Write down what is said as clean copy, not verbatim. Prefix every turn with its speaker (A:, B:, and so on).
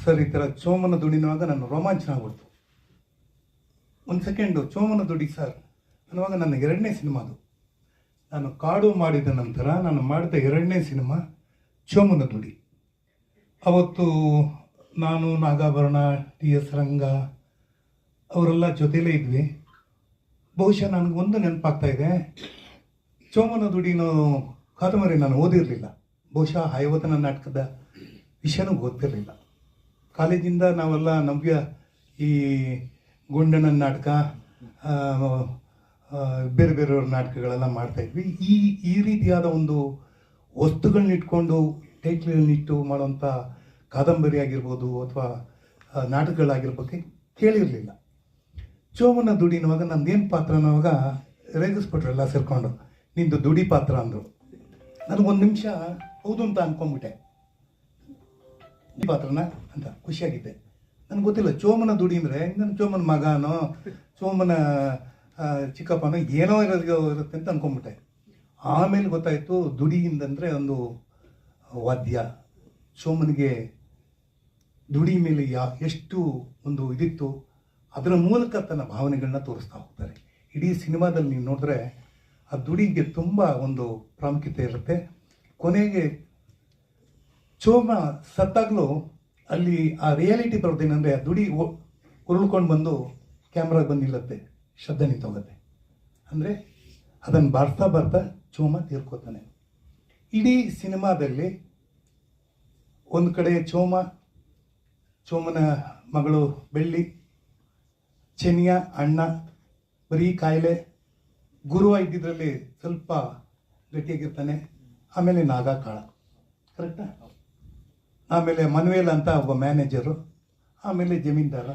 A: Sir ಈ ಥರ ಚೋಮನ ದುಡಿನುವಾಗ ನಾನು ರೋಮಾಂಚನ ಆಗ್ಬಿಡ್ತು. ಒಂದು ಸೆಕೆಂಡು, ಚೋಮನ ದುಡಿ ಸರ್ ಅನ್ನುವಾಗ ನನ್ನ 2ನೇ ಸಿನಿಮಾ ಅದು. ನಾನು ಕಾಡು ಮಾಡಿದ ನಂತರ ನಾನು ಮಾಡಿದ 2ನೇ ಸಿನಿಮಾ ಚೋಮನ ದುಡಿ. ಅವತ್ತು ನಾನು, ನಾಗಾಭರಣ, TS ರಂಗ ಅವರೆಲ್ಲ ಜೊತೆಲೇ ಇದ್ವಿ. ಬಹುಶಃ ನನಗೊಂದು ನೆನಪಾಗ್ತಾ ಇದೆ, ಚೋಮನ ದುಡಿನೋ ಕಾದಂಬರಿ ನಾನು ಓದಿರಲಿಲ್ಲ. ಬಹುಶಃ ಆಯವತನ ನಾಟಕದ ವಿಷಯನೂ ಗೊತ್ತಿರಲಿಲ್ಲ. ಕಾಲೇಜಿಂದ ನಾವೆಲ್ಲ ನವ್ಯ ಈ ಗುಂಡನ ನಾಟಕ, ಬೇರೆ ಬೇರೆಯವ್ರ ನಾಟಕಗಳೆಲ್ಲ ಮಾಡ್ತಾಯಿದ್ವಿ. ಈ ರೀತಿಯಾದ ಒಂದು ವಸ್ತುಗಳನ್ನ ಇಟ್ಕೊಂಡು ಟೈಟ್ಲ್ಗಳನ್ನಿಟ್ಟು ಮಾಡೋಂಥ ಕಾದಂಬರಿ ಆಗಿರ್ಬೋದು ಅಥವಾ ನಾಟಕಗಳಾಗಿರ್ಬೇಕು ಕೇಳಿರಲಿಲ್ಲ. ಚೋಮನ ದುಡಿ ಅನ್ನುವಾಗ ನಂದೇನು ಪಾತ್ರ ಅನ್ನೋವಾಗ ರೇಗಿಸ್ಬಿಟ್ರೆಲ್ಲ ಸೇರ್ಕೊಂಡು, ನಿಂದು ದುಡಿ ಪಾತ್ರ ಅಂದರು. ನನಗೊಂದು ನಿಮಿಷ ಹೌದು ಅಂತ ಅಂದ್ಕೊಂಡ್ಬಿಟ್ಟೆ, ಈ ಪಾತ್ರನ ಅಂತ ಖುಷಿಯಾಗಿದ್ದೆ. ನನಗೆ ಗೊತ್ತಿಲ್ಲ ಚೋಮನ ದುಡಿ ಅಂದರೆ ನಾನು ಚೋಮನ ಮಗನೋ ಚೋಮನ ಚಿಕ್ಕಪ್ಪನೋ ಏನೋ ಇರುತ್ತೆ ಅಂತ ಅಂದ್ಕೊಂಡ್ಬಿಟ್ಟೆ. ಆಮೇಲೆ ಗೊತ್ತಾಯಿತು ದುಡಿಯಿಂದಂದರೆ ಒಂದು ವಾದ್ಯ. ಚೋಮನಿಗೆ ದುಡಿ ಮೇಲೆ ಎಷ್ಟು ಒಂದು ಇದಿತ್ತು, ಅದರ ಮೂಲಕ ತನ್ನ ಭಾವನೆಗಳನ್ನ ತೋರಿಸ್ತಾ ಹೋಗ್ತಾರೆ. ಇಡೀ ಸಿನಿಮಾದಲ್ಲಿ ನೀವು ನೋಡಿದ್ರೆ ಆ ದುಡಿಗೆ ತುಂಬ ಒಂದು ಪ್ರಾಮುಖ್ಯತೆ ಇರುತ್ತೆ. ಕೊನೆಗೆ ಚೋಮ ಸತ್ತಾಗಲೂ ಅಲ್ಲಿ ಆ ರಿಯಾಲಿಟಿ ಬರೋದೇನೆಂದರೆ, ಆ ದುಡಿ ಉರುಳ್ಕೊಂಡು ಬಂದು ಕ್ಯಾಮ್ರಾಗೆ ಬಂದು ನಿಲ್ಲುತ್ತೆ, ಶಬ್ದ ನಿಂತೋಗುತ್ತೆ. ಅಂದರೆ ಅದನ್ನು ಬರ್ತಾ ಬರ್ತಾ ಚೋಮ ತೀರ್ಕೋತಾನೆ. ಇಡೀ ಸಿನಿಮಾದಲ್ಲಿ ಒಂದು ಕಡೆ ಚೋಮನ ಮಗಳು ಬೆಳ್ಳಿ, ಚೆನ್ನಿಯ ಅಣ್ಣ ಬರೀ ಕಾಯಿಲೆ, ಗುರುವ ಇದ್ದಿದ್ರಲ್ಲಿ ಸ್ವಲ್ಪ ಗಟ್ಟಿಯಾಗಿರ್ತಾನೆ. ಆಮೇಲೆ ನಾಗ ಕಾಳ, ಕರೆಕ್ಟಾ? ಆಮೇಲೆ ಮನ್ವೇಲ್ ಅಂತ ಒಬ್ಬ ಮ್ಯಾನೇಜರು, ಆಮೇಲೆ ಜಮೀನ್ದಾರ,